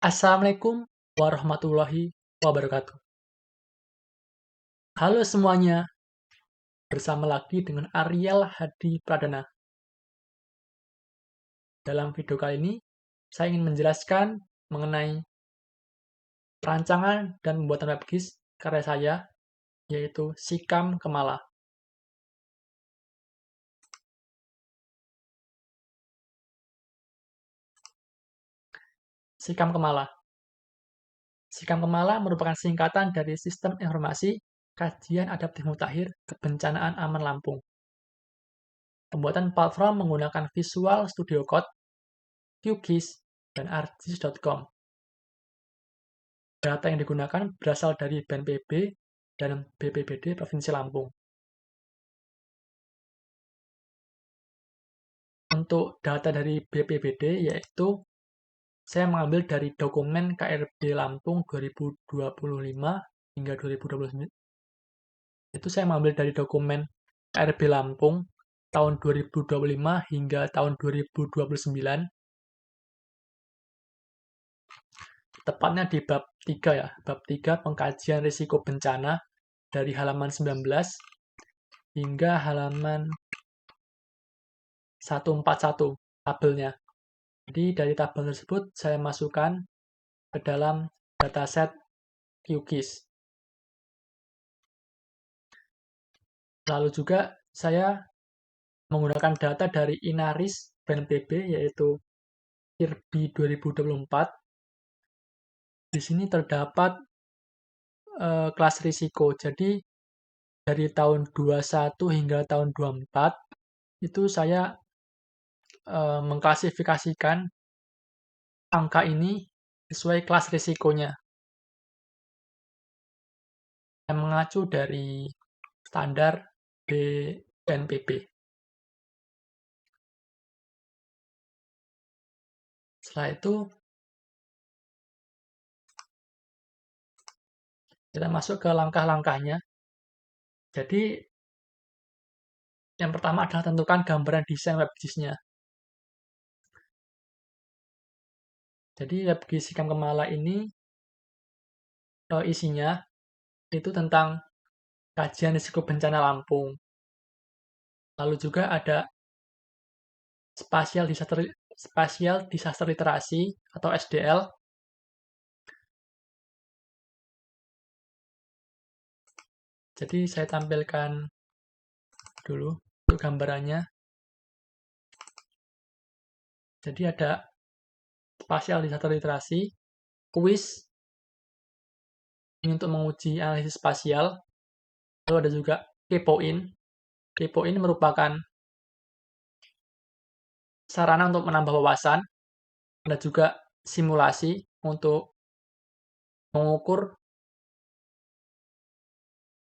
Assalamualaikum warahmatullahi wabarakatuh. Halo semuanya, bersama lagi dengan Ariel Hadi Pradana. Dalam video kali ini, saya ingin menjelaskan mengenai perancangan dan pembuatan WebGIS karya saya, yaitu Sikam Kemala. Sikam Kemala. Sikam Kemala merupakan singkatan dari Sistem Informasi Kajian Adaptif Mutakhir Kebencanaan Aman Lampung. Pembuatan platform menggunakan Visual Studio Code, QGIS, dan ArcGIS.com. Data yang digunakan berasal dari BNPB dan BPBD Provinsi Lampung. Untuk data dari BPBD yaitu saya mengambil dari dokumen KRB Lampung 2025 hingga 2029. Itu saya mengambil dari dokumen KRB Lampung tahun 2025 hingga tahun 2029. Tepatnya di bab 3 ya, bab 3 pengkajian risiko bencana dari halaman 19 hingga halaman 141 tabelnya. Jadi dari tabel tersebut saya masukkan ke dalam dataset QGIS. Lalu juga saya menggunakan data dari Inaris BNPB yaitu IRBI 2024. Di sini terdapat kelas risiko. Jadi dari tahun 21 hingga tahun 24 itu saya mengklasifikasikan angka ini sesuai kelas risikonya. Saya mengacu dari standar BNPB. Setelah itu, kita masuk ke langkah-langkahnya. Jadi, yang pertama adalah tentukan gambaran desain WebGIS-nya. Jadi, WebGIS Sikam Kemala ini isinya itu tentang kajian risiko bencana Lampung. Lalu juga ada spasial disaster literasi atau SDL. Jadi saya tampilkan dulu untuk gambarannya. Jadi ada spasial disaster literasi, kuis ini untuk menguji analisis spasial. Lalu ada juga kepoin. Kepoin merupakan sarana untuk menambah wawasan. Ada juga simulasi untuk mengukur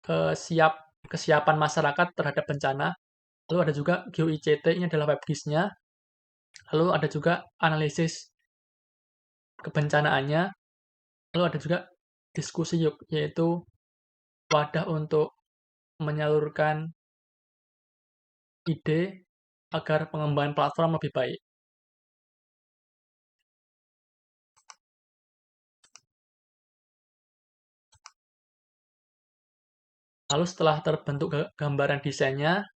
kesiapan masyarakat terhadap bencana. Lalu ada juga GeoICT, ini adalah WebGIS-nya. Lalu ada juga analisis kebencanaannya. Lalu ada juga diskusi yaitu wadah untuk menyalurkan ide agar pengembangan platform lebih baik. Lalu setelah terbentuk gambaran desainnya,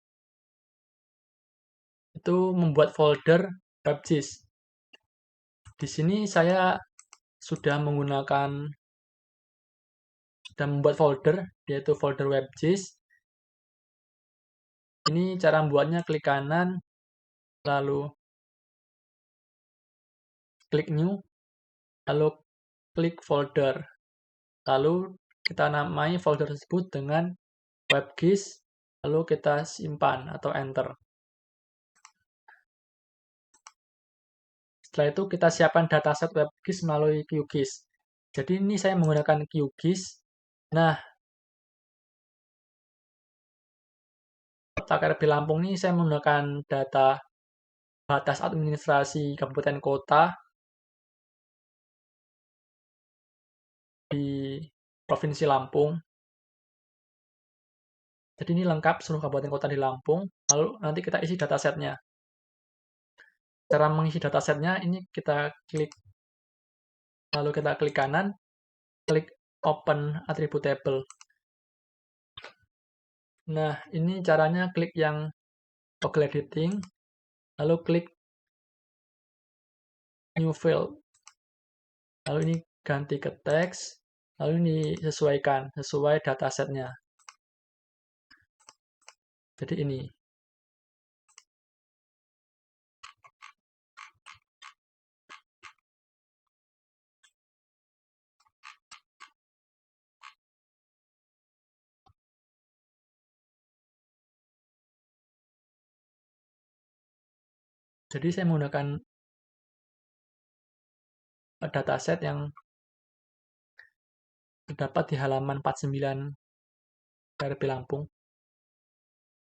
itu membuat folder WebGIS. Di sini saya sudah membuat folder, yaitu folder WebGIS. Ini cara membuatnya, klik kanan, lalu klik new, lalu klik folder. Lalu kita namai folder tersebut dengan WebGIS, lalu kita simpan atau enter. Setelah itu kita siapkan dataset WebGIS melalui QGIS. Jadi ini saya menggunakan QGIS. Nah, KRB Lampung ini saya menggunakan data batas administrasi kabupaten kota di Provinsi Lampung. Jadi ini lengkap seluruh kabupaten kota di Lampung. Lalu nanti kita isi datasetnya. Cara mengisi datasetnya ini kita klik lalu kita klik kanan, klik open attribute table. Nah, ini caranya klik yang toggle editing, lalu klik new field. Lalu ini ganti ke teks, lalu ini sesuaikan, sesuai datasetnya. Jadi ini. Jadi saya menggunakan dataset yang terdapat di halaman 49 KRB Lampung.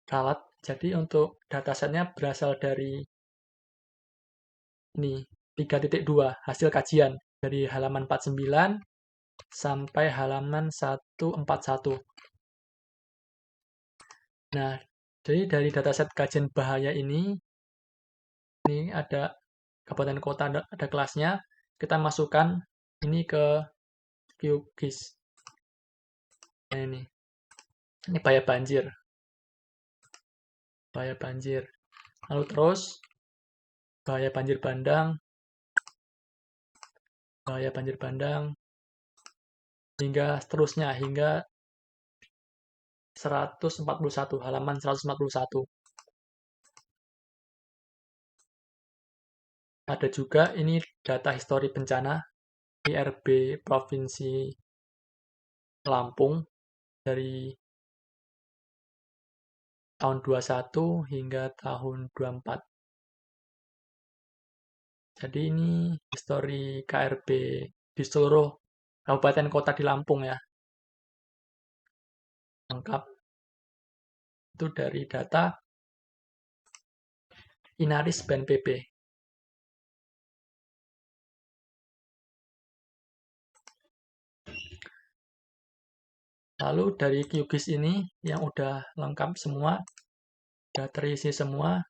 Ralat. Jadi untuk datasetnya berasal dari ini 3.2 hasil kajian dari halaman 49 sampai halaman 141. Nah, jadi dari dataset kajian bahaya ini ada kabupaten kota, ada kelasnya. Kita masukkan ini ke QGIS. Nah, ini bahaya banjir. Bahaya banjir. Lalu terus bahaya banjir bandang, bahaya banjir bandang, hingga seterusnya, hingga 141, halaman 141. Ada juga ini data histori bencana IRB Provinsi Lampung dari tahun 21 hingga tahun 24. Jadi ini histori KRB di seluruh kabupaten kota di Lampung ya. Lengkap. Itu dari data Inaris BNPB. Lalu dari QGIS ini yang udah lengkap semua, udah terisi semua.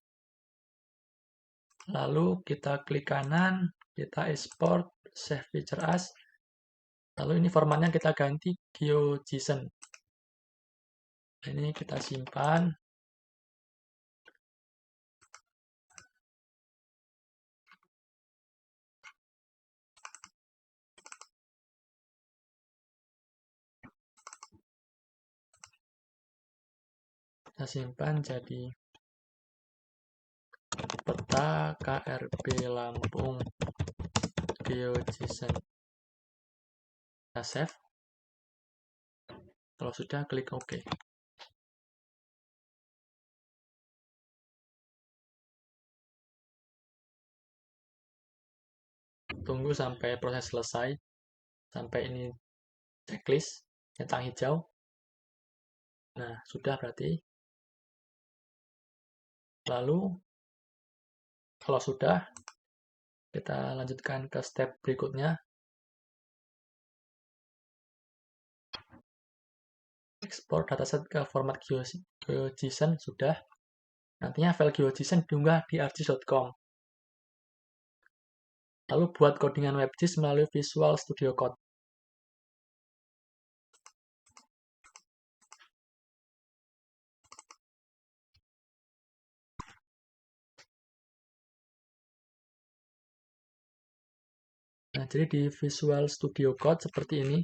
Lalu kita klik kanan, kita export, save feature as. Lalu ini formatnya kita ganti GeoJSON. Ini kita simpan. Kita simpan jadi peta KRB Lampung GeoJSON. Kita save. Kalau sudah, klik OK. Tunggu sampai proses selesai. Sampai ini checklist, centang hijau. Nah, sudah berarti. Lalu, kalau sudah, kita lanjutkan ke step berikutnya. Ekspor dataset ke format GeoJSON sudah. Nantinya file GeoJSON diunggah di arcis.com. Lalu buat codingan WebGIS melalui Visual Studio Code. Nah, jadi di Visual Studio Code seperti ini.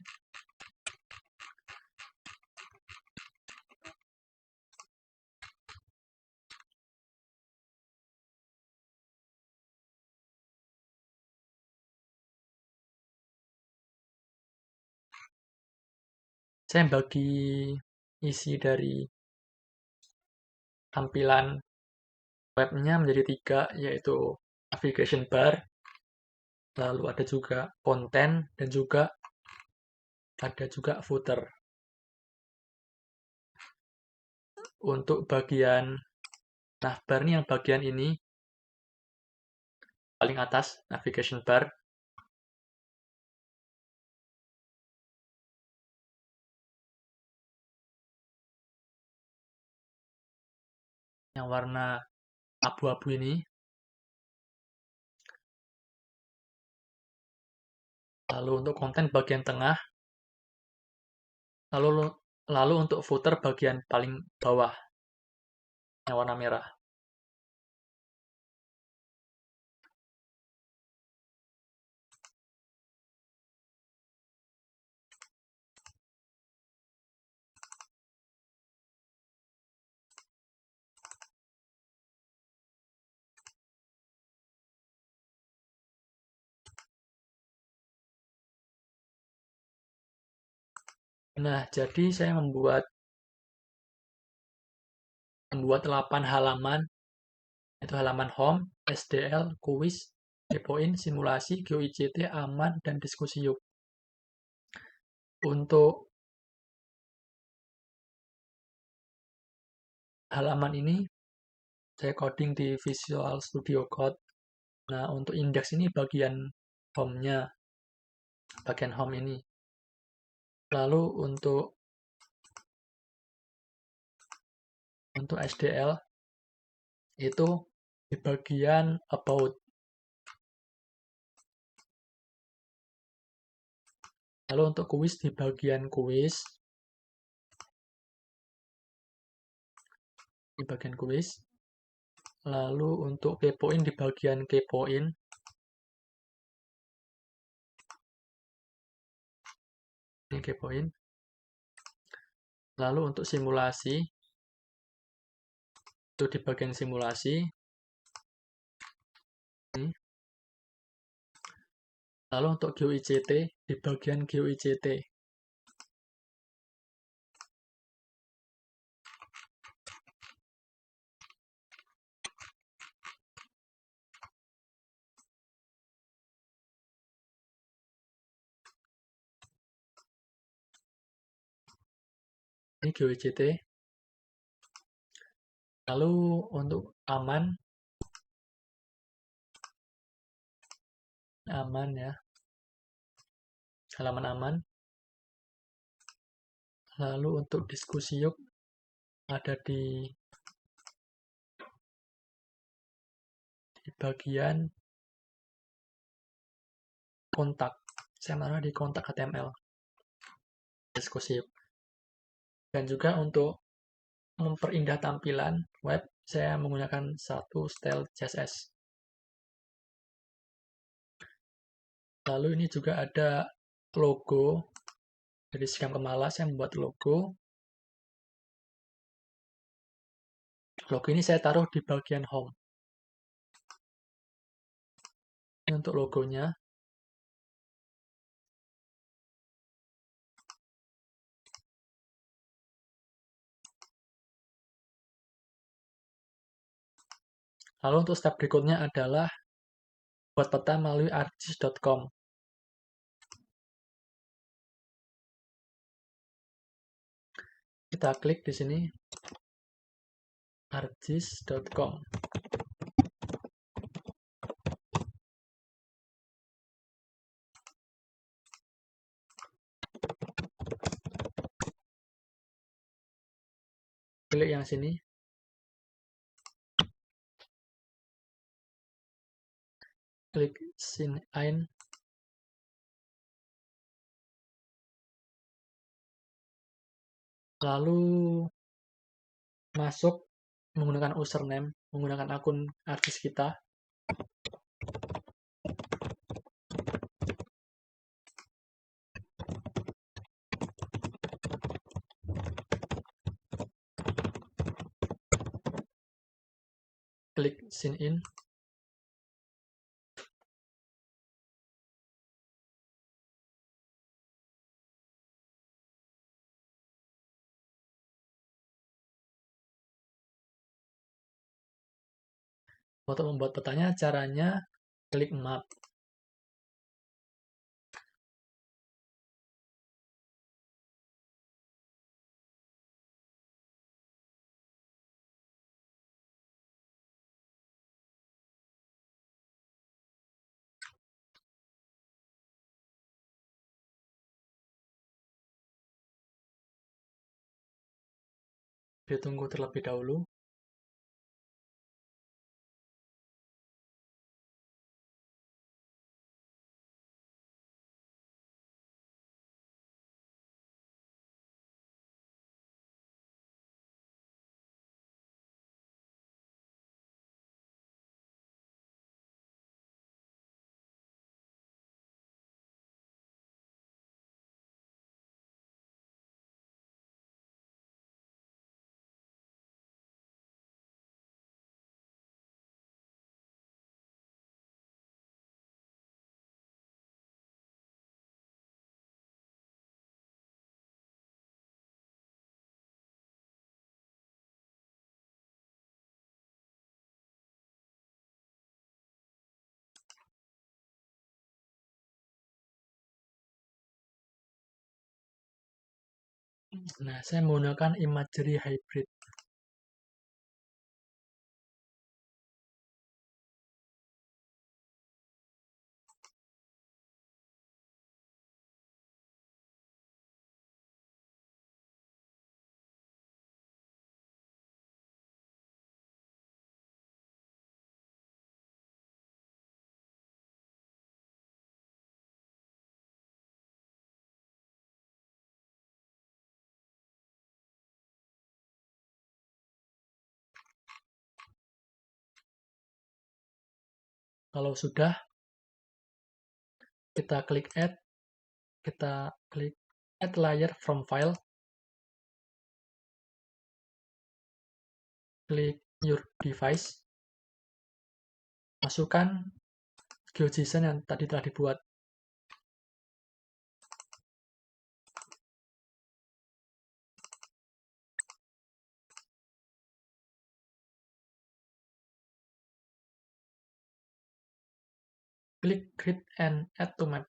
Saya bagi isi dari tampilan webnya menjadi 3, yaitu navigation bar, lalu ada juga konten, dan juga ada juga footer. Untuk bagian navbar ini, yang bagian ini paling atas, navigation bar. Yang warna abu-abu ini. lalu untuk konten bagian tengah, lalu lalu untuk footer bagian paling bawah yang warna merah. Nah, jadi saya membuat 8 halaman, yaitu halaman home, SDL, kuis, kepoin, simulasi, GeoICT, aman, dan diskusi yuk. Untuk halaman ini, saya coding di Visual Studio Code. Nah, untuk indeks ini bagian home-nya, bagian home ini. Lalu untuk SDL itu di bagian about. Lalu untuk kuis di bagian kuis. Di bagian kuis. Lalu untuk kepoin di bagian kepoin. Ini kepoin. Lalu untuk simulasi. Itu di bagian simulasi. Ini. Lalu untuk GeoICT di bagian GeoICT. Ini GeoICT. Lalu untuk aman ya, halaman aman. Lalu untuk diskusi yuk ada di bagian kontak. Saya mana di kontak HTML. Diskusi yuk. Dan juga untuk memperindah tampilan web, saya menggunakan satu style CSS. Lalu ini juga ada logo. Dari Sikam Kemala, saya membuat logo. Logo ini saya taruh di bagian home. Ini untuk logonya. Lalu untuk step berikutnya adalah buat peta melalui arcis.com. Kita klik di sini, arcis.com. Klik yang sini. Klik sign in. Lalu masuk menggunakan username, menggunakan akun artis kita. Klik sign in. Untuk membuat petanya, caranya klik map. Ditunggu terlebih dahulu. Nah, saya menggunakan imagery hybrid. Kalau sudah, kita klik add, kita klik add layer from file, klik your device, masukkan GeoJSON yang tadi telah dibuat. Klik grid and add to map.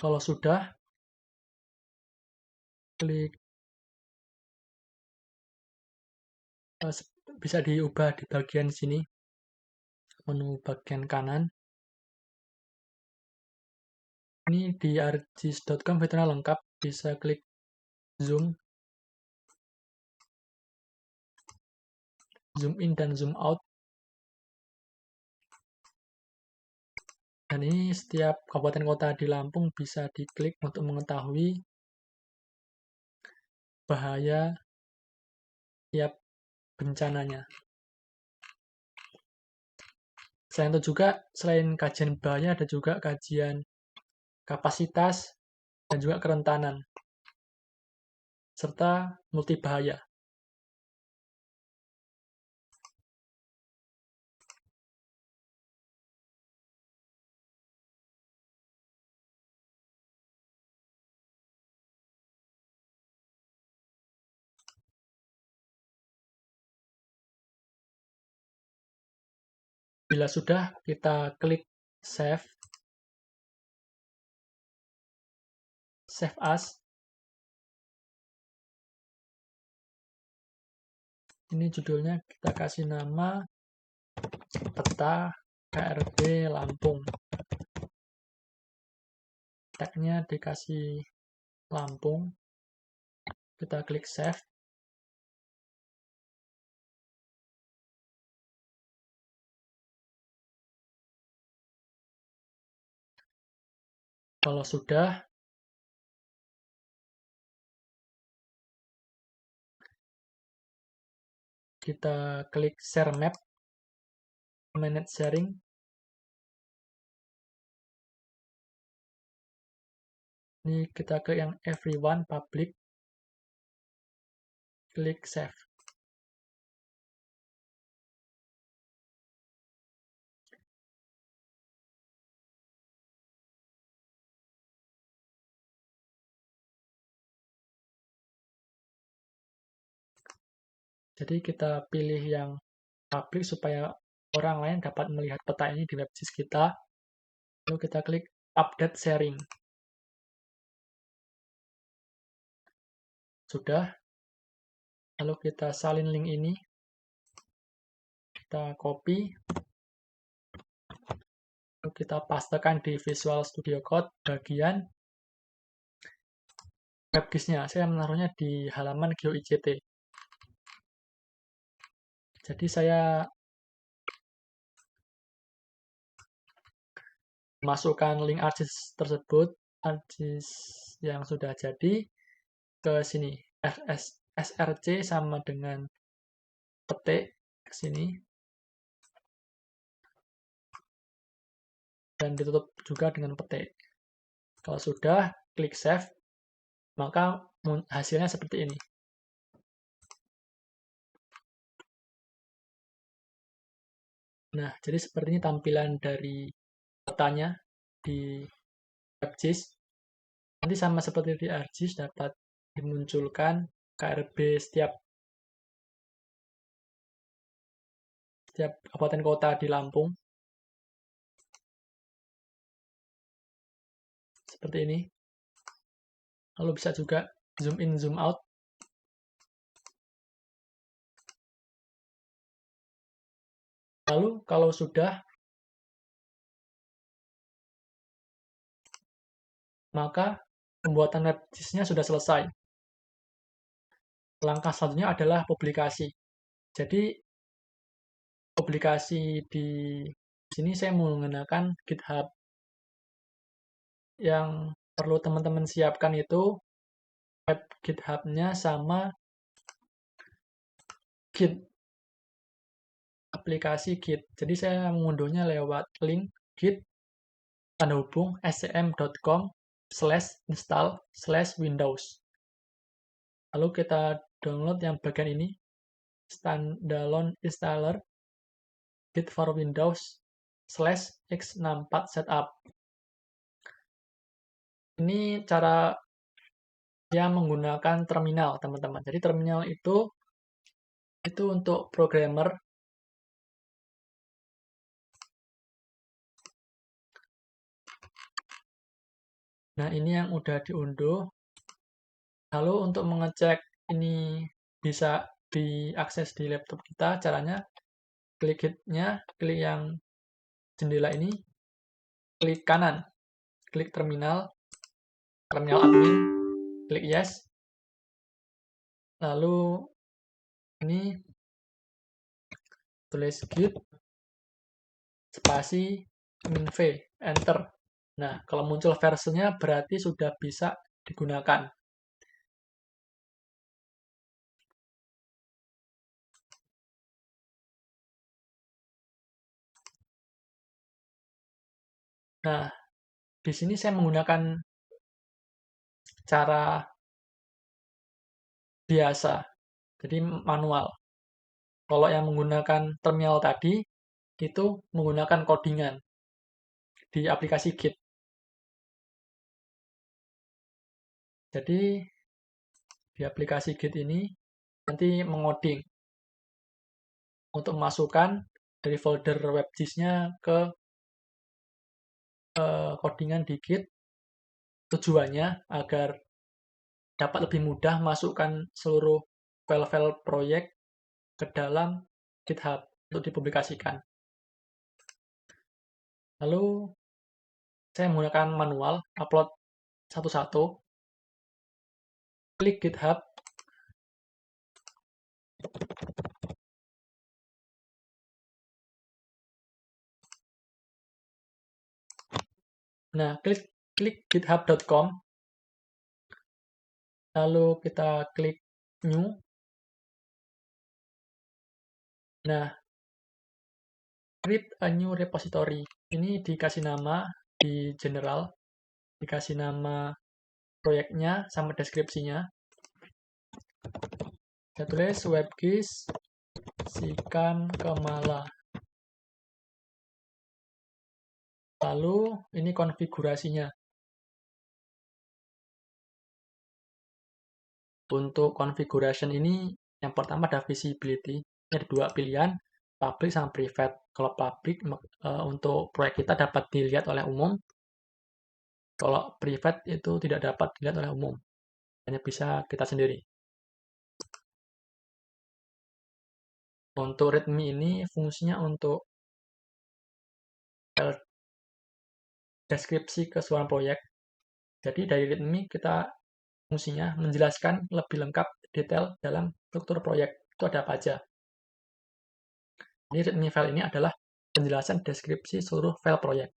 Kalau sudah, klik bisa diubah di bagian sini, menu bagian kanan. Ini di argis.com fiturnya lengkap, bisa klik zoom, zoom in dan zoom out. Dan ini setiap kabupaten kota di Lampung bisa diklik untuk mengetahui bahaya tiap bencananya. Selain itu juga, selain kajian bahaya, ada juga kajian kapasitas dan juga kerentanan, serta multibahaya. Bila sudah, kita klik save, save as. Ini judulnya kita kasih nama peta KRB Lampung. Tagnya dikasih Lampung. Kita klik save. Kalau sudah, kita klik share map, manage sharing. Ini kita klik yang everyone public, klik save. Jadi kita pilih yang public supaya orang lain dapat melihat peta ini di webgis kita. Lalu kita klik update sharing. Sudah. Lalu kita salin link ini. Kita copy. Lalu kita pastekan di Visual Studio Code bagian webgisnya. Saya menaruhnya di halaman GeoICT. Jadi saya masukkan link ArcGIS tersebut, ArcGIS yang sudah jadi, ke sini. SRC sama dengan petik ke sini. Dan ditutup juga dengan petik. Kalau sudah, klik save, maka hasilnya seperti ini. Nah, jadi seperti ini tampilan dari petanya di ArcGIS. Nanti sama seperti di ArcGIS dapat dimunculkan KRB setiap kabupaten kota di Lampung. Seperti ini. Lalu bisa juga zoom in, zoom out. Lalu kalau sudah, maka pembuatan webgisnya sudah selesai. Langkah selanjutnya adalah publikasi. Jadi, publikasi di sini saya menggunakan GitHub. Yang perlu teman-teman siapkan itu web GitHub-nya sama Git, aplikasi Git. Jadi saya mengunduhnya lewat link git scm.com/install/windows. Lalu kita download yang bagian ini, standalone installer Git for Windows /x64 setup. Ini cara yang menggunakan terminal, teman-teman. Jadi terminal itu untuk programmer. Nah, ini yang udah diunduh. Lalu untuk mengecek ini bisa diakses di laptop kita, caranya klik Git-nya, klik yang jendela ini, klik kanan, klik terminal admin, klik yes. Lalu ini tulis git spasi minv, enter. Nah, kalau muncul versinya berarti sudah bisa digunakan. Nah, di sini saya menggunakan cara biasa, jadi manual. Kalau yang menggunakan terminal tadi, itu menggunakan codingan di aplikasi Git. Jadi, di aplikasi Git ini nanti mengoding untuk memasukkan dari folder webgis-nya ke codingan di Git. Tujuannya agar dapat lebih mudah masukkan seluruh file-file proyek ke dalam GitHub untuk dipublikasikan. Lalu, saya menggunakan manual, upload satu-satu, klik GitHub, nah klik github.com, lalu kita klik new. Nah, create a new repository, ini dikasih nama di general, dikasih nama proyeknya sama deskripsinya. Saya tulis webgis Sikam Kemala. Lalu ini konfigurasinya. Untuk configuration ini Yang pertama ada visibility. Ini ada dua pilihan, public sama private. Kalau public untuk proyek kita dapat dilihat oleh umum. Kalau private itu tidak dapat dilihat oleh umum, hanya bisa kita sendiri. Untuk README ini fungsinya untuk deskripsi keseluruhan proyek. Jadi dari README kita fungsinya menjelaskan lebih lengkap detail dalam struktur proyek. Itu ada apa aja. Ini README file ini adalah penjelasan deskripsi seluruh file proyek.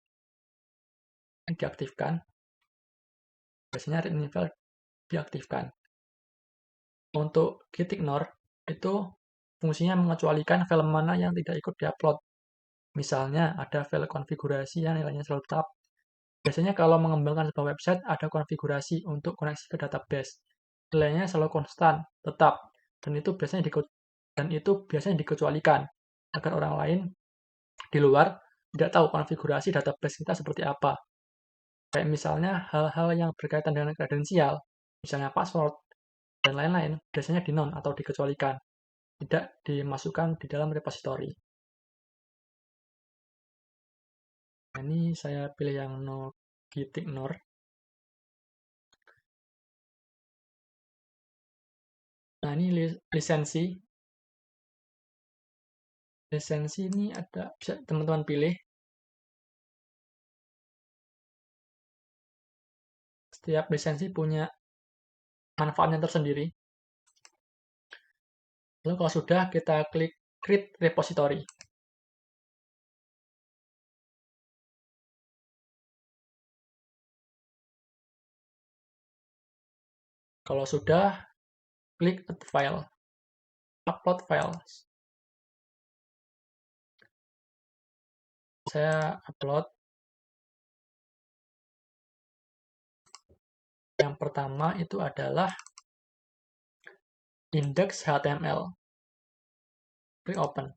Yang diaktifkan. Biasanya README file diaktifkan. Untuk gitignore itu fungsinya mengecualikan file mana yang tidak ikut diupload. Misalnya ada file konfigurasi yang nilainya selalu tetap. Biasanya kalau mengembangkan sebuah website ada konfigurasi untuk koneksi ke database. Nilainya selalu konstan, tetap, dan itu biasanya dikecualikan agar orang lain di luar tidak tahu konfigurasi database kita seperti apa. Kayak misalnya hal-hal yang berkaitan dengan kredensial, misalnya password, dan lain-lain, biasanya di-non atau dikecualikan, tidak dimasukkan di dalam repository. Nah, ini saya pilih yang no gitignore. Nah, ini lisensi. Lisensi ini ada, bisa teman-teman pilih. Setiap lisensi punya manfaatnya tersendiri. Lalu kalau sudah, kita klik Create Repository. Kalau sudah, klik Add File. Upload Files. Saya upload. Yang pertama itu adalah index.html. Klik Open.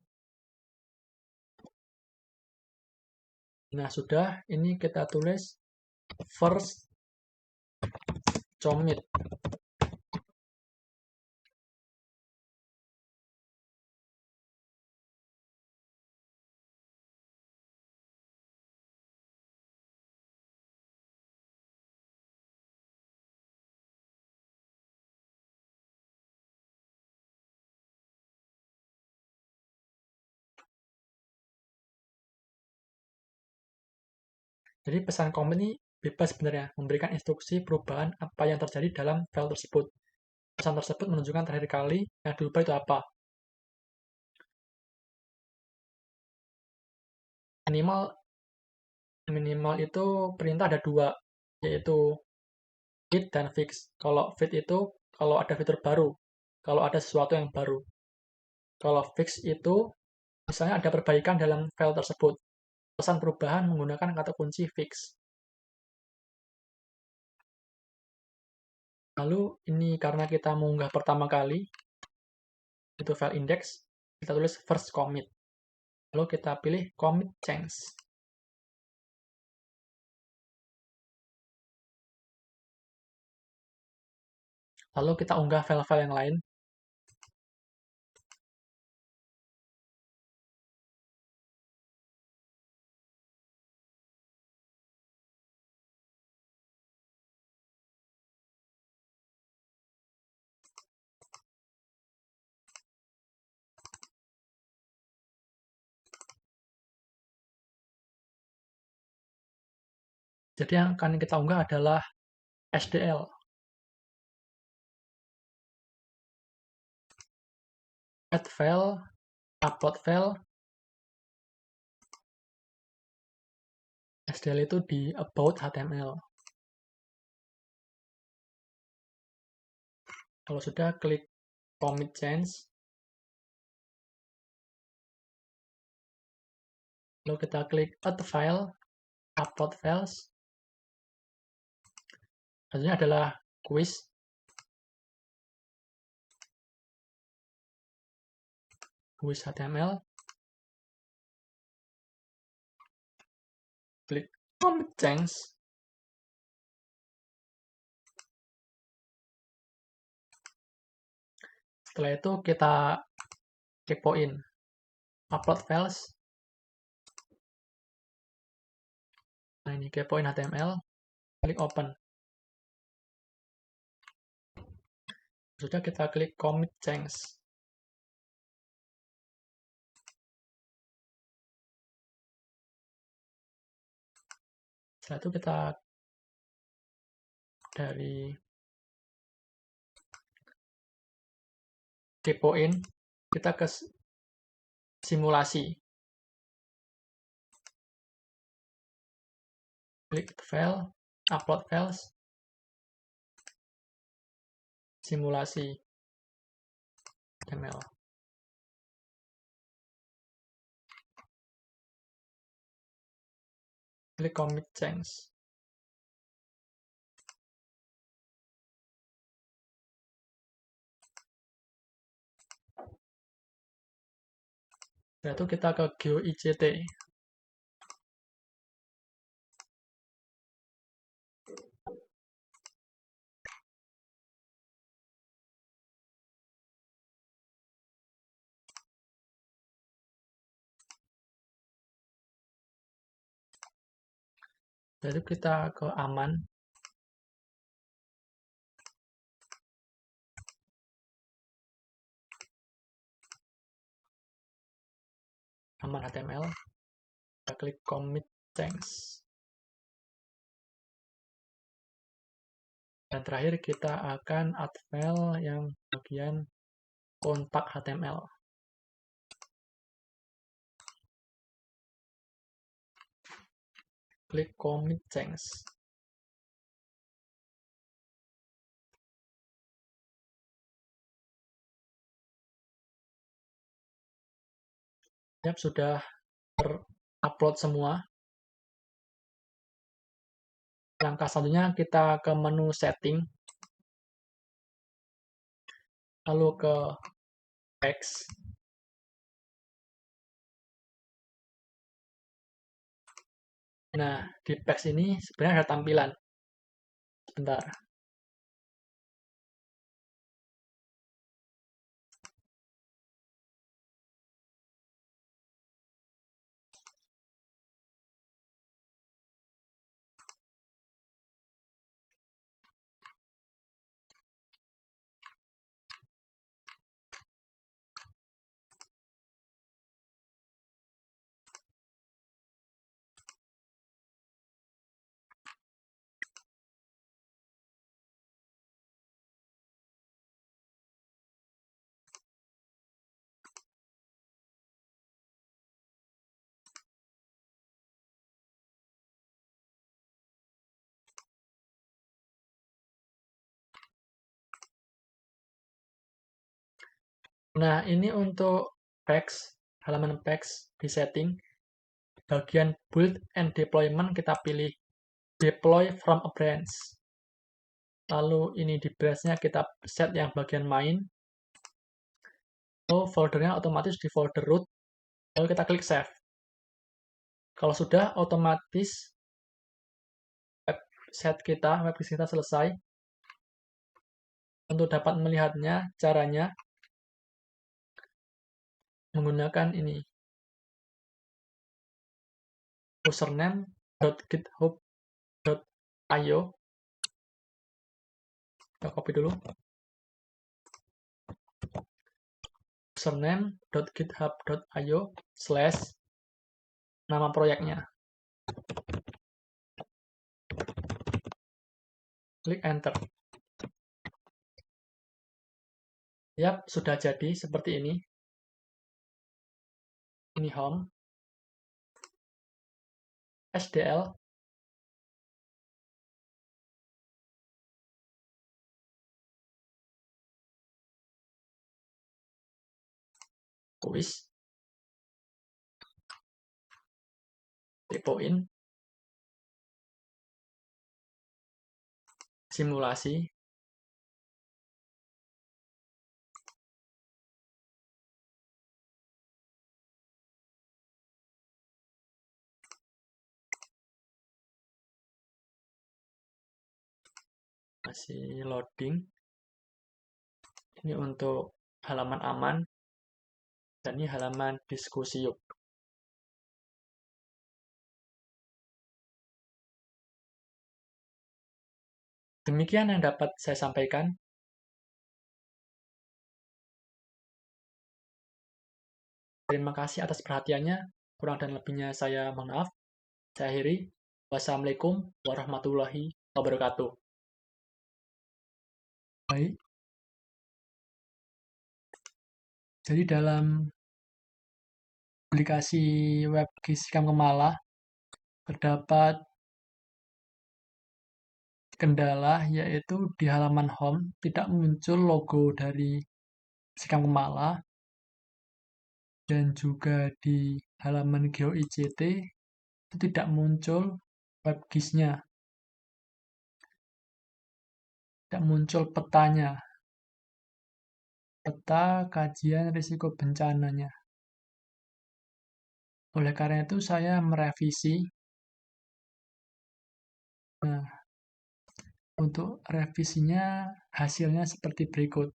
Nah, sudah. Ini kita tulis first commit. Jadi pesan commit ini bebas sebenarnya, memberikan instruksi perubahan apa yang terjadi dalam file tersebut. Pesan tersebut menunjukkan terakhir kali yang diubah itu apa. Minimal itu perintah ada dua, yaitu fit dan fix. Kalau fit itu kalau ada fitur baru, kalau ada sesuatu yang baru. Kalau fix itu misalnya ada perbaikan dalam file tersebut. Pesan perubahan menggunakan kata kunci fix. Lalu ini karena kita mengunggah pertama kali, itu file index, kita tulis first commit. Lalu kita pilih commit change. Lalu kita unggah file-file yang lain. Jadi yang akan kita unggah adalah SDL. Add file, upload file. SDL itu di about HTML. Kalau sudah, klik commit change. Lalu kita klik add file, upload files. Selanjutnya adalah quiz. Quiz HTML. Klik commit change. Setelah itu kita kepoin upload files. Nah, ini kepoin HTML, klik open. Sudah, kita klik commit change. Setelah itu kita dari kepoin, kita ke simulasi. Klik file, upload files, simulasi HTML. Klik commit change. Setelah itu kita ke GeoIJT. Lalu kita ke aman. Aman HTML. Kita klik commit change. Dan terakhir kita akan add file yang bagian kontak HTML. Klik commit change. Siap, sudah terupload semua. Langkah selanjutnya kita ke menu setting, lalu ke text. Nah, di text ini sebenarnya ada tampilan. Sebentar. Nah, ini untuk text, halaman text di setting. Bagian build and deployment kita pilih deploy from a branch. Lalu ini di branch-nya kita set yang bagian main. Lalu foldernya otomatis di folder root. Lalu kita klik save. Kalau sudah, otomatis website kita selesai. Untuk dapat melihatnya, caranya menggunakan ini. username.github.io. Kita copy dulu. username.github.io / nama proyeknya. Klik enter. Yap, sudah jadi seperti ini. Ini home. SDL. Quiz. Kepoin. Simulasi. Masih loading. Ini untuk halaman aman, dan ini halaman diskusi yuk. Demikian yang dapat saya sampaikan. Terima kasih atas perhatiannya. Kurang dan lebihnya saya mohon maaf. Saya akhiri. Wassalamualaikum warahmatullahi wabarakatuh. Baik. Jadi dalam aplikasi web Gisikam Kemala terdapat kendala, yaitu di halaman home tidak muncul logo dari Gisikam Kemala, dan juga di halaman GeoICT itu tidak muncul web GIS-nya, tidak muncul petanya, peta kajian risiko bencananya. Oleh karena itu saya merevisi. Nah, untuk revisinya hasilnya seperti berikut.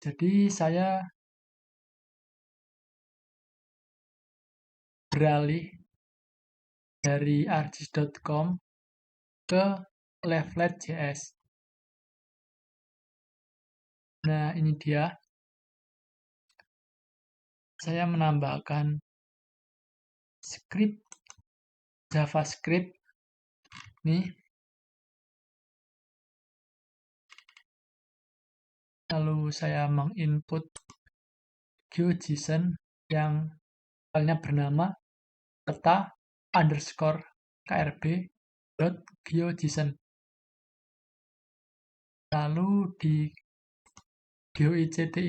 Jadi saya beralih dari argis.com ke Leaflet.js. Nah, ini dia. Saya menambahkan script JavaScript nih. Lalu saya menginput GeoJSON yang filenya bernama peta_krb.geojson. Lalu di GeoICT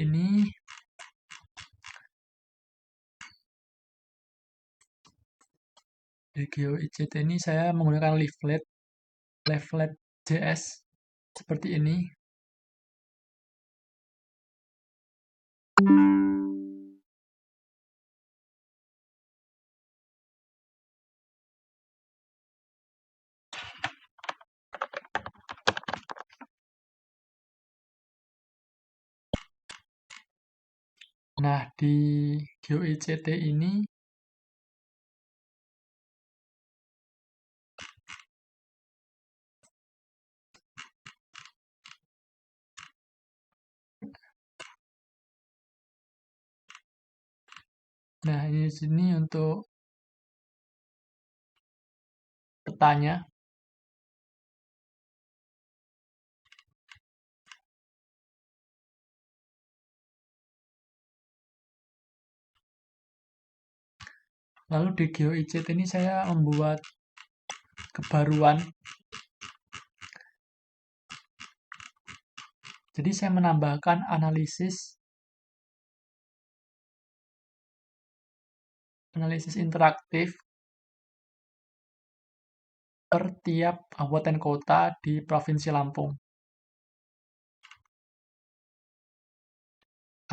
ini saya menggunakan Leaflet.js seperti ini. Nah, di GeoICT ini ini di sini untuk petanya. Lalu di GeoICT ini saya membuat kebaruan. Jadi saya menambahkan analisis interaktif per tiap kabupaten kota di Provinsi Lampung.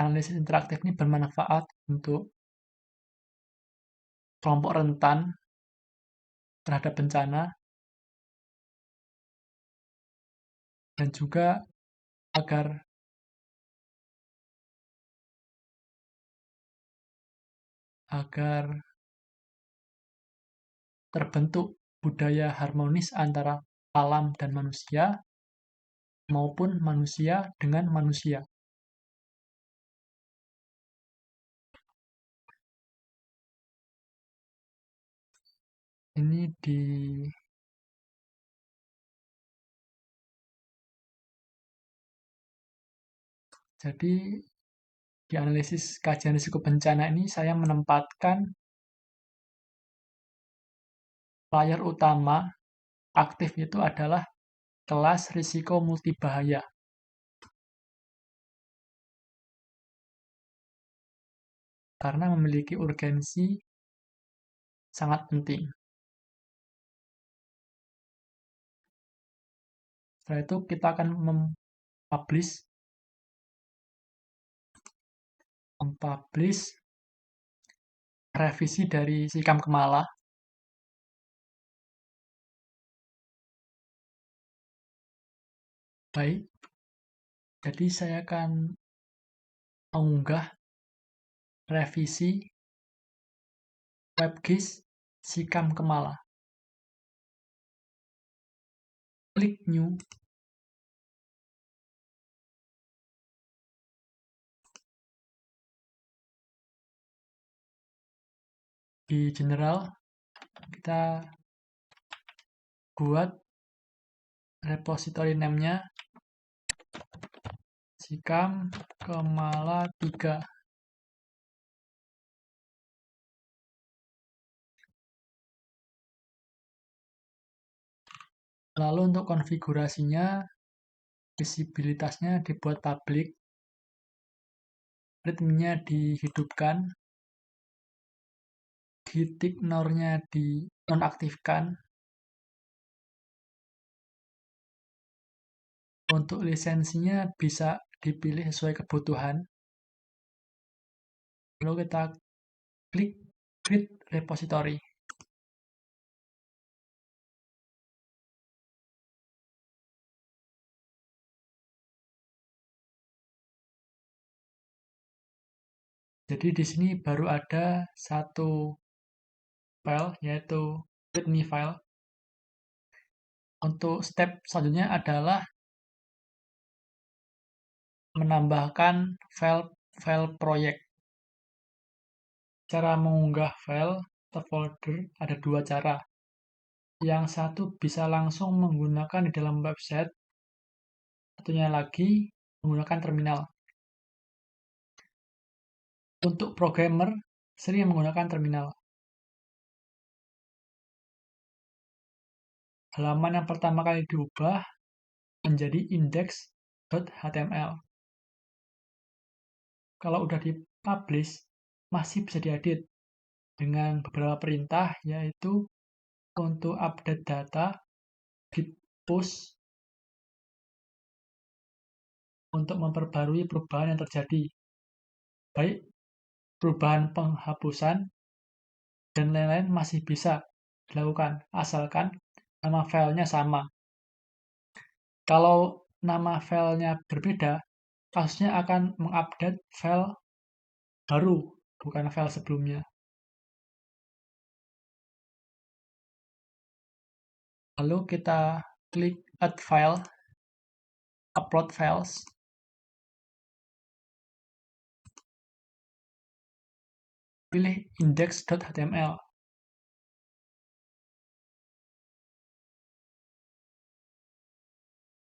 Analisis interaktif ini bermanfaat untuk kelompok rentan terhadap bencana, dan juga agar terbentuk budaya harmonis antara alam dan manusia, maupun manusia dengan manusia. Ini jadi di analisis kajian risiko bencana ini saya menempatkan layar utama aktif itu adalah kelas risiko multibahaya. Karena memiliki urgensi sangat penting. Setelah itu kita akan mempublish revisi dari Gisikam Kemala. Baik, jadi saya akan mengunggah revisi WebGIS Sikam Kemala. Klik New. Di General, kita buat repository name-nya Sikam Kemala 3. Lalu untuk konfigurasinya, visibilitasnya dibuat public, readme-nya dihidupkan, gitignore-nya dinonaktifkan. Untuk lisensinya bisa dipilih sesuai kebutuhan. Lalu kita klik Create Repository. Jadi di sini baru ada satu file, yaitu readme file. Untuk step selanjutnya adalah menambahkan file proyek. Cara mengunggah file ke folder ada dua cara. Yang satu bisa langsung menggunakan di dalam website, satunya lagi menggunakan terminal. Untuk programmer, sering menggunakan terminal. Halaman yang pertama kali diubah menjadi index.html. Kalau udah dipublish, masih bisa diedit dengan beberapa perintah, yaitu untuk update data, git push, untuk memperbarui perubahan yang terjadi, baik perubahan penghapusan, dan lain-lain masih bisa dilakukan, asalkan nama filenya sama. Kalau nama filenya berbeda, kasusnya akan mengupdate file baru, bukan file sebelumnya. Lalu kita klik Add File, Upload Files. Pilih index.html.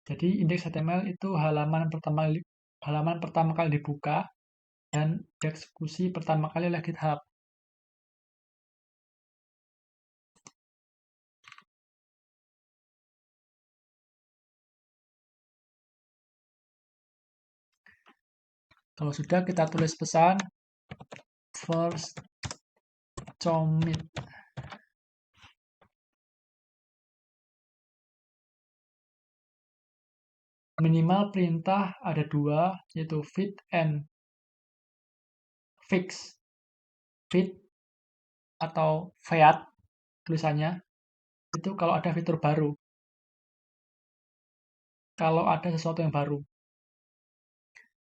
Jadi index.html itu halaman pertama kali dibuka dan dieksekusi pertama kali oleh GitHub. Kalau sudah, kita tulis pesan first commit. Minimal perintah ada dua, yaitu feed and fix. Feed atau feat tulisannya, itu kalau ada fitur baru. Kalau ada sesuatu yang baru.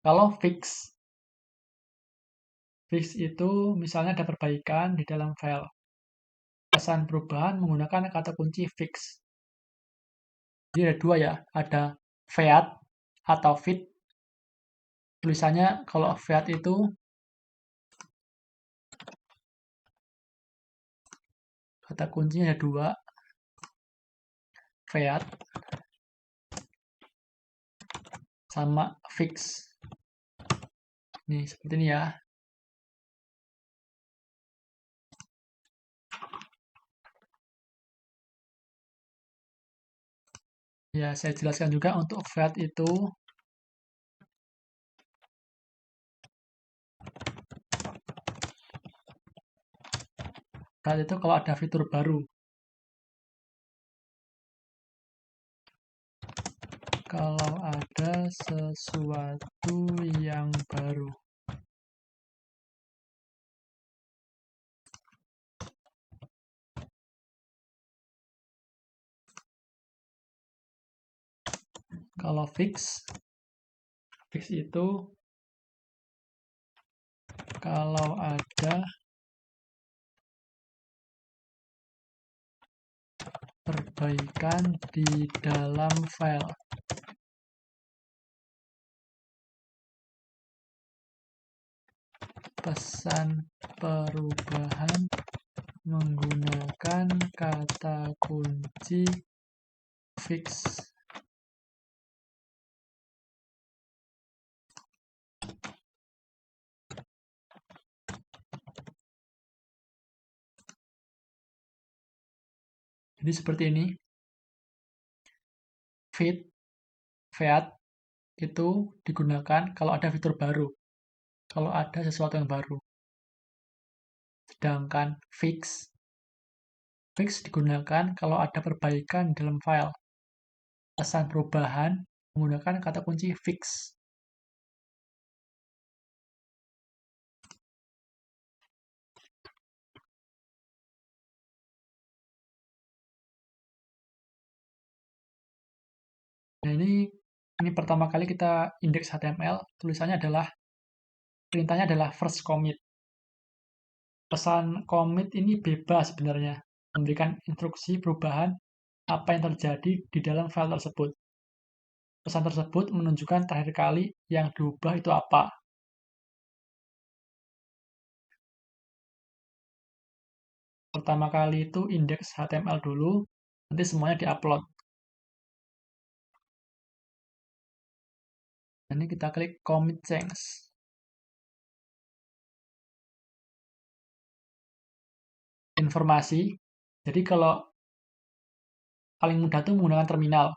Kalau fix itu misalnya ada perbaikan di dalam file. Pesan perubahan menggunakan kata kunci fix. Jadi ada dua ya, ada feat atau feed. Tulisannya kalau feat itu kata kuncinya ada dua, feat sama fix. Nih, seperti ini ya. Ya, saya jelaskan juga untuk feat itu kalau ada fitur baru. Kalau ada sesuatu yang baru. Kalau fix itu kalau ada perbaikan di dalam file. Pesan perubahan menggunakan kata kunci fix. Jadi seperti ini. Feat itu digunakan kalau ada fitur baru, kalau ada sesuatu yang baru. Sedangkan fix digunakan kalau ada perbaikan dalam file. Pesan perubahan menggunakan kata kunci fix. Nah, ini pertama kali kita indeks HTML, tulisannya adalah, perintahnya adalah first commit. Pesan commit ini bebas sebenarnya, memberikan instruksi perubahan apa yang terjadi di dalam file tersebut. Pesan tersebut menunjukkan terakhir kali yang diubah itu apa. Pertama kali itu indeks HTML dulu, nanti semuanya diupload. Ini kita klik commit change. Informasi, jadi kalau paling mudah itu menggunakan terminal.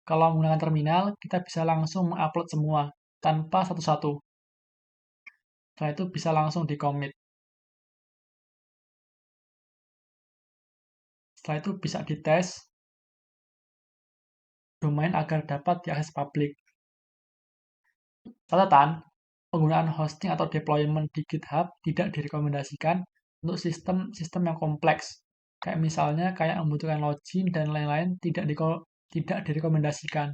Kalau menggunakan terminal, kita bisa langsung mengupload semua, tanpa satu-satu. Setelah itu bisa langsung di-commit. Setelah itu bisa dites domain agar dapat diakses publik. Catatan, penggunaan hosting atau deployment di GitHub tidak direkomendasikan untuk sistem yang kompleks. Kayak misalnya membutuhkan login dan lain-lain tidak direkomendasikan.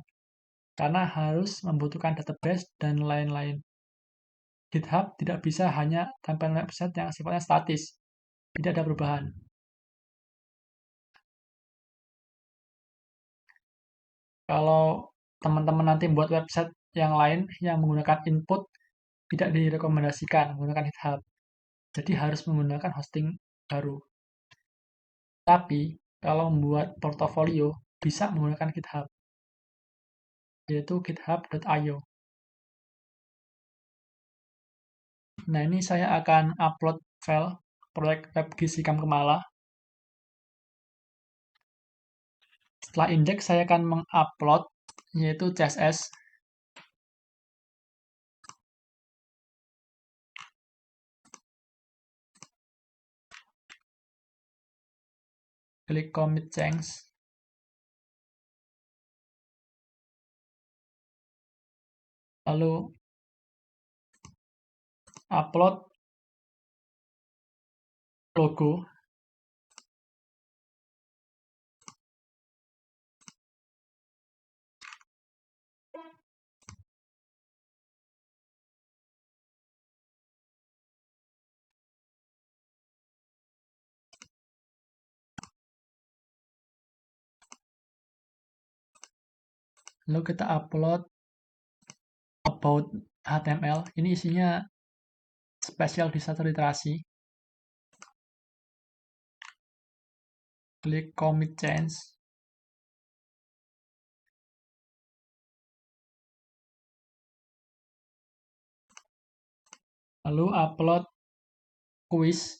Karena harus membutuhkan database dan lain-lain. GitHub tidak bisa hanya tampilan website yang sifatnya statis, tidak ada perubahan. Kalau teman-teman nanti buat website yang lain yang menggunakan input, tidak direkomendasikan menggunakan GitHub. Jadi harus menggunakan hosting baru. Tapi, kalau membuat portofolio, bisa menggunakan GitHub, yaitu github.io. Nah, ini saya akan upload file proyek web Gisikam Kemala. Setelah indeks, saya akan mengupload, yaitu CSS. Klik commit change. Lalu, upload logo. Lalu kita upload about HTML. Ini isinya spesial di satu literasi. Klik commit change. Lalu upload quiz.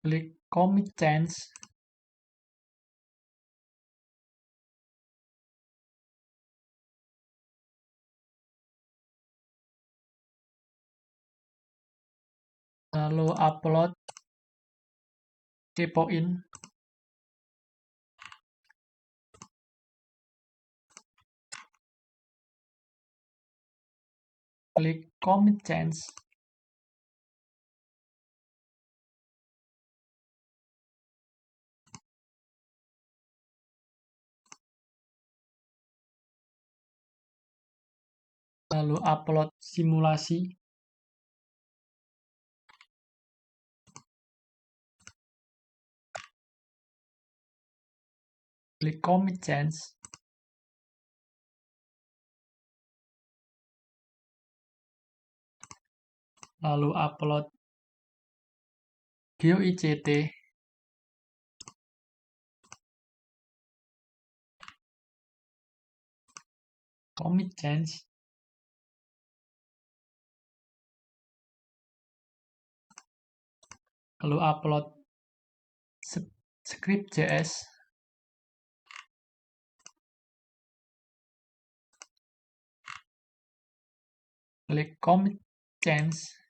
Klik commit change. Lalu upload kepoin. klik commit change, lalu upload simulasi, klik commit change, lalu upload GeoICT, commit change, lalu upload script.js, klik commit change,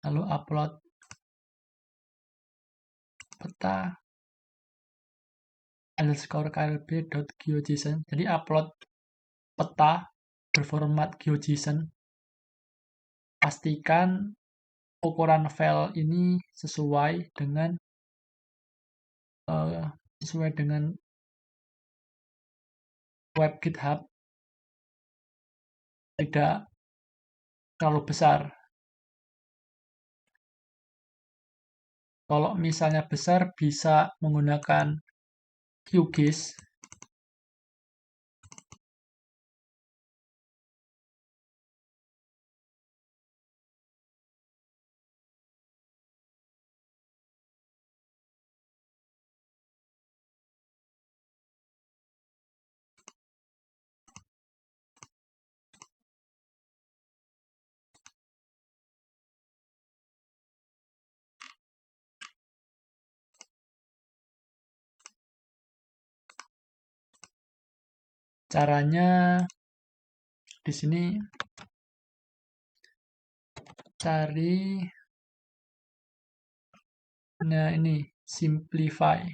lalu upload peta _klb.geojson. Jadi upload peta berformat GeoJSON. Pastikan ukuran file ini sesuai dengan web GitHub, tidak terlalu besar. Kalau misalnya besar, bisa menggunakan QGIS. Caranya di sini cari, nah ini simplify.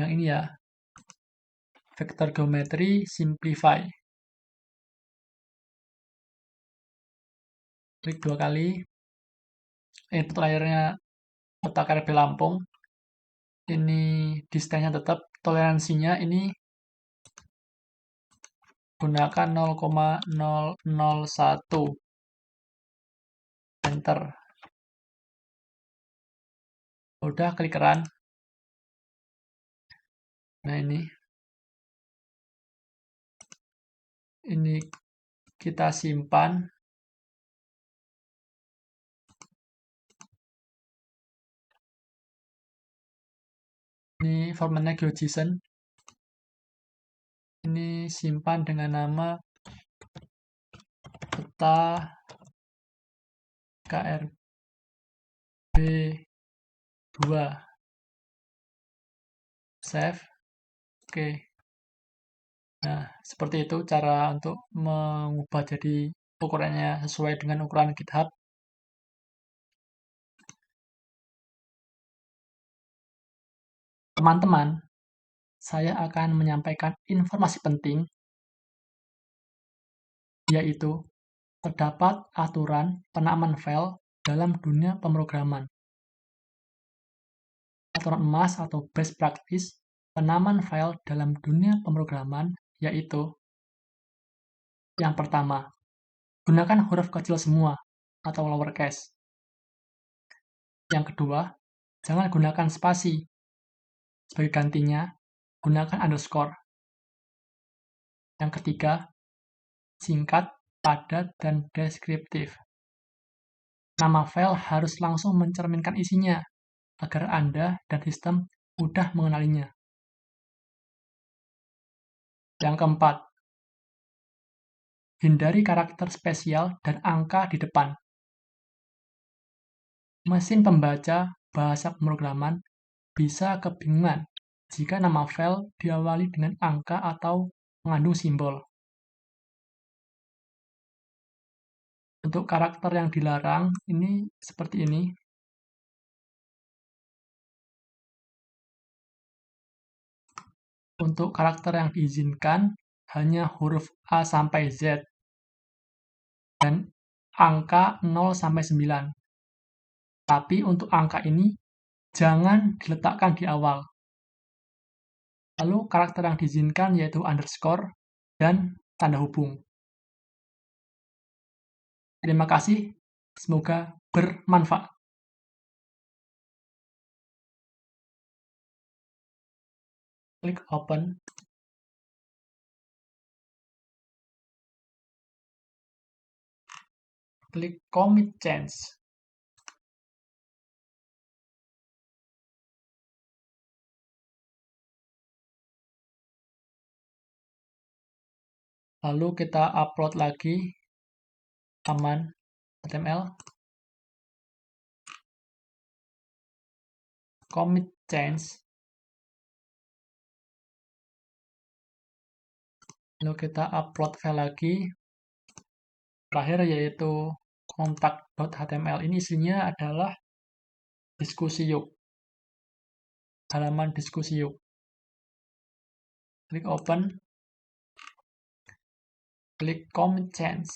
Yang ini ya, vector geometry simplify. Klik 2 kali. Input layernya peta KRB Lampung. Ini distance-nya tetap, toleransinya ini gunakan 0,001. Enter. Udah, klik run. Nah ini kita simpan. Ini formatnya GeoJSON. Ini simpan dengan nama peta KRB2. Save. Oke. Nah, seperti itu cara untuk mengubah jadi ukurannya sesuai dengan ukuran GitHub. Teman-teman, saya akan menyampaikan informasi penting, yaitu terdapat aturan penamaan file dalam dunia pemrograman. Aturan emas atau best practice penamaan file dalam dunia pemrograman yaitu: yang pertama, gunakan huruf kecil semua atau lowercase. Yang kedua, jangan gunakan spasi. Sebagai gantinya, gunakan underscore. Yang ketiga, singkat, padat, dan deskriptif. Nama file harus langsung mencerminkan isinya, agar Anda dan sistem mudah mengenalinya. Yang keempat, hindari karakter spesial dan angka di depan. Mesin pembaca bahasa pemrograman bisa kebingungan jika nama file diawali dengan angka atau mengandung simbol. Untuk karakter yang dilarang, ini seperti ini. Untuk karakter yang diizinkan hanya huruf A sampai Z dan angka 0 sampai 9. Tapi untuk angka ini jangan diletakkan di awal. Lalu karakter yang diizinkan yaitu underscore dan tanda hubung. Terima kasih, semoga bermanfaat. Klik open. Klik commit change. Lalu kita upload lagi halaman HTML. Commit change. Lalu kita upload file lagi. Terakhir yaitu kontak.html. Ini isinya adalah diskusi yuk. Halaman diskusi yuk. Klik open. Klik commit change.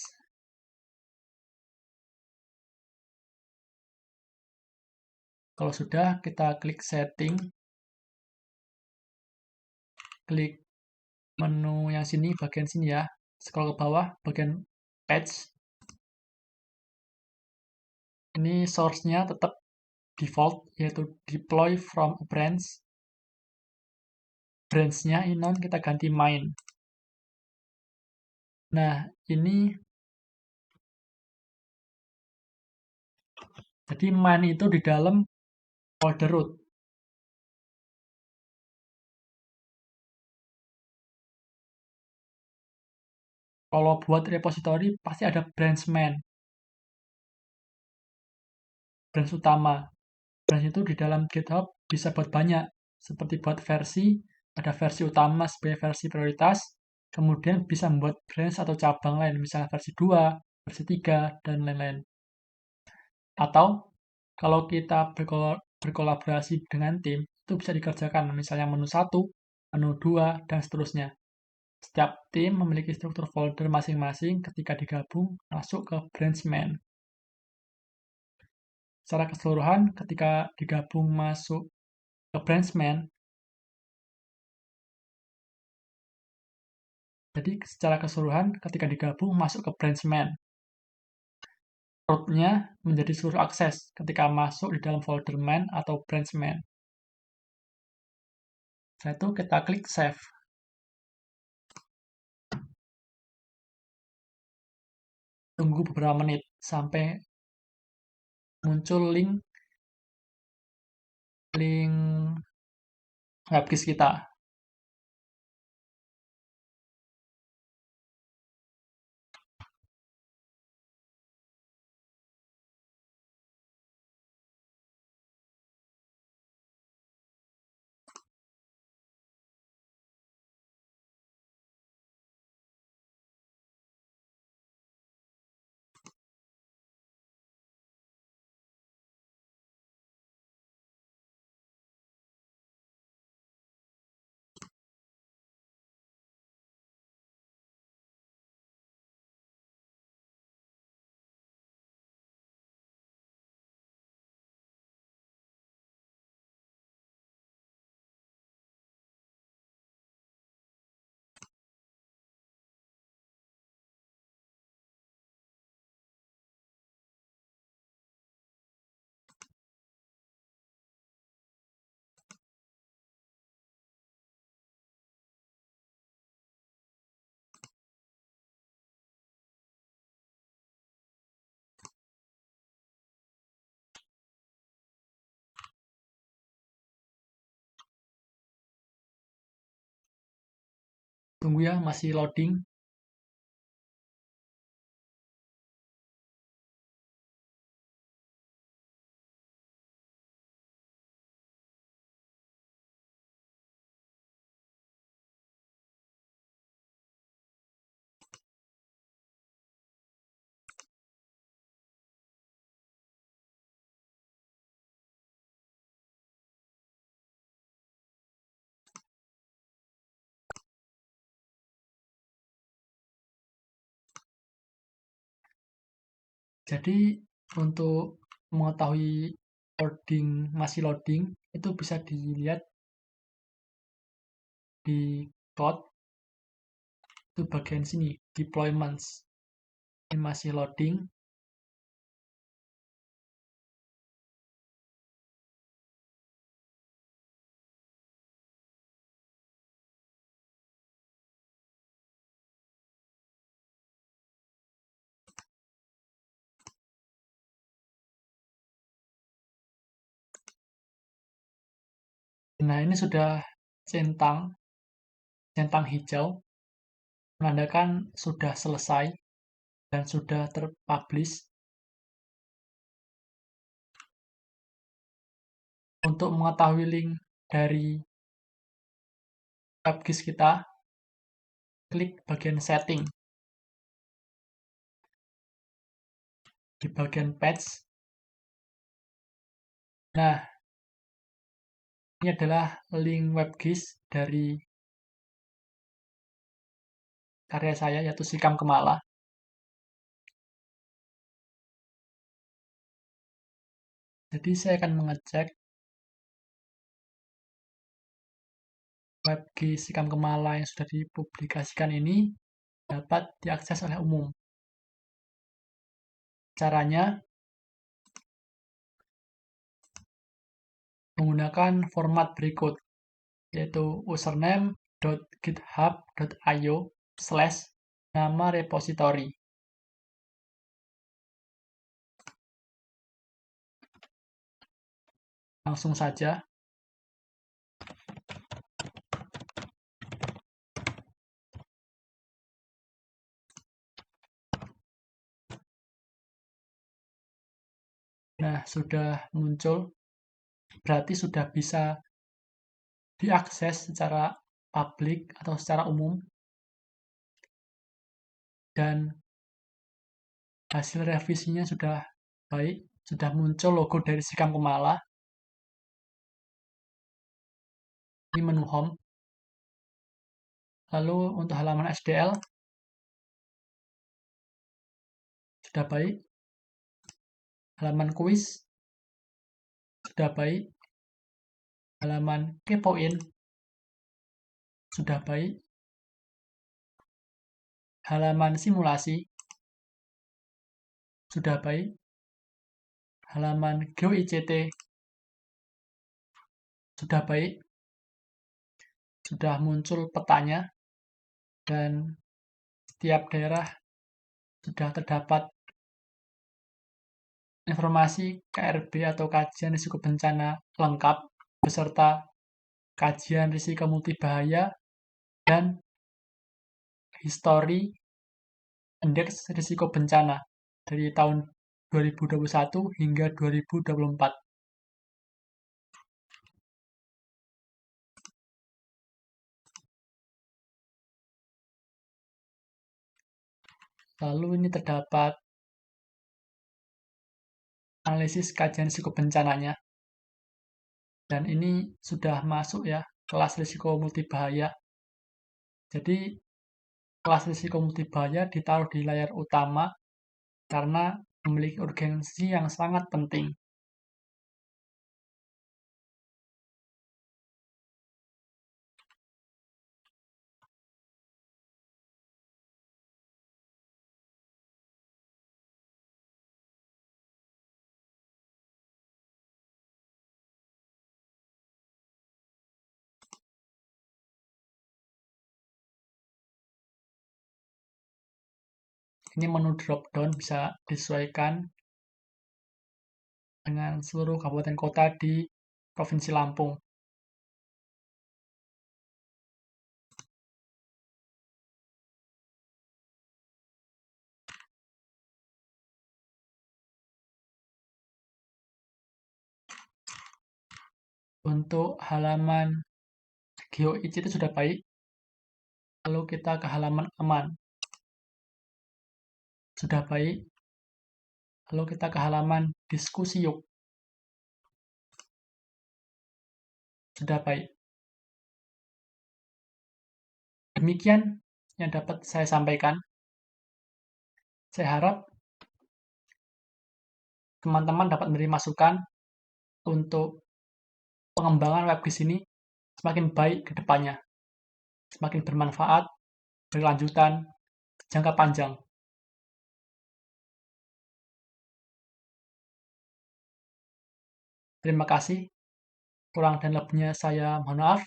Kalau sudah, kita klik setting. Klik menu yang sini, bagian sini ya. Scroll ke bawah, bagian page. Ini source-nya tetap default, yaitu deploy from a branch. Branch-nya inon kita ganti main. Nah, ini jadi main itu di dalam folder root. Kalau buat repository pasti ada branch main, branch utama. Branch itu di dalam GitHub bisa buat banyak, seperti buat versi, ada versi utama sebagai versi prioritas, kemudian bisa membuat branch atau cabang lain, misalnya versi 2, versi 3, dan lain-lain. Atau kalau kita berkolaborasi dengan tim, itu bisa dikerjakan, misalnya menu 1, menu 2, dan seterusnya. Setiap tim memiliki struktur folder masing-masing ketika digabung masuk ke branch main. Secara keseluruhan, ketika digabung masuk ke branch main, jadi secara keseluruhan ketika digabung masuk ke branch main, root-nya menjadi seluruh akses ketika masuk di dalam folder main atau branch main. Setelah itu kita klik save. Tunggu beberapa menit sampai muncul link webkit kita. Tunggu ya, masih loading. Jadi untuk mengetahui masih loading, itu bisa dilihat di code, itu bagian sini, deployments. Ini masih loading. Nah, ini sudah centang hijau, menandakan sudah selesai dan sudah terpublish. Untuk mengetahui link dari WebGIS kita, klik bagian setting. Di bagian patch. Nah, ini adalah link WebGIS dari karya saya, yaitu Sikam Kemala. Jadi saya akan mengecek WebGIS Sikam Kemala yang sudah dipublikasikan ini dapat diakses oleh umum. Caranya menggunakan format berikut, yaitu username.github.io/nama repository. Langsung saja. Nah, sudah muncul, berarti sudah bisa diakses secara publik atau secara umum, dan hasil revisinya sudah baik, sudah muncul logo dari Sikam Kemala. Ini menu home. Lalu untuk halaman SDL sudah baik. Halaman kuis sudah baik. Halaman kepoin sudah baik. Halaman simulasi sudah baik. Halaman GeoICT sudah baik. Sudah muncul petanya, dan setiap daerah sudah terdapat informasi KRB atau kajian risiko bencana lengkap beserta kajian risiko multibahaya dan histori indeks risiko bencana dari tahun 2021 hingga 2024. Lalu ini terdapat analisis kajian risiko bencananya. Dan ini sudah masuk ya, kelas risiko multibahaya. Jadi kelas risiko multibahaya ditaruh di layar utama karena memiliki urgensi yang sangat penting. Ini menu drop down bisa disesuaikan dengan seluruh kabupaten kota di Provinsi Lampung. Untuk halaman GeoIC itu sudah baik. Lalu kita ke halaman aman. Sudah baik. Lalu kita ke halaman diskusi yuk. Sudah baik. Demikian yang dapat saya sampaikan. Saya harap teman-teman dapat memberi masukan untuk pengembangan WebGIS ini semakin baik ke depannya, semakin bermanfaat, berkelanjutan, jangka panjang. Terima kasih. Kurang dan lebihnya saya mohon maaf.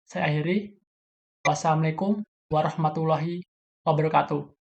Saya akhiri. Wassalamualaikum warahmatullahi wabarakatuh.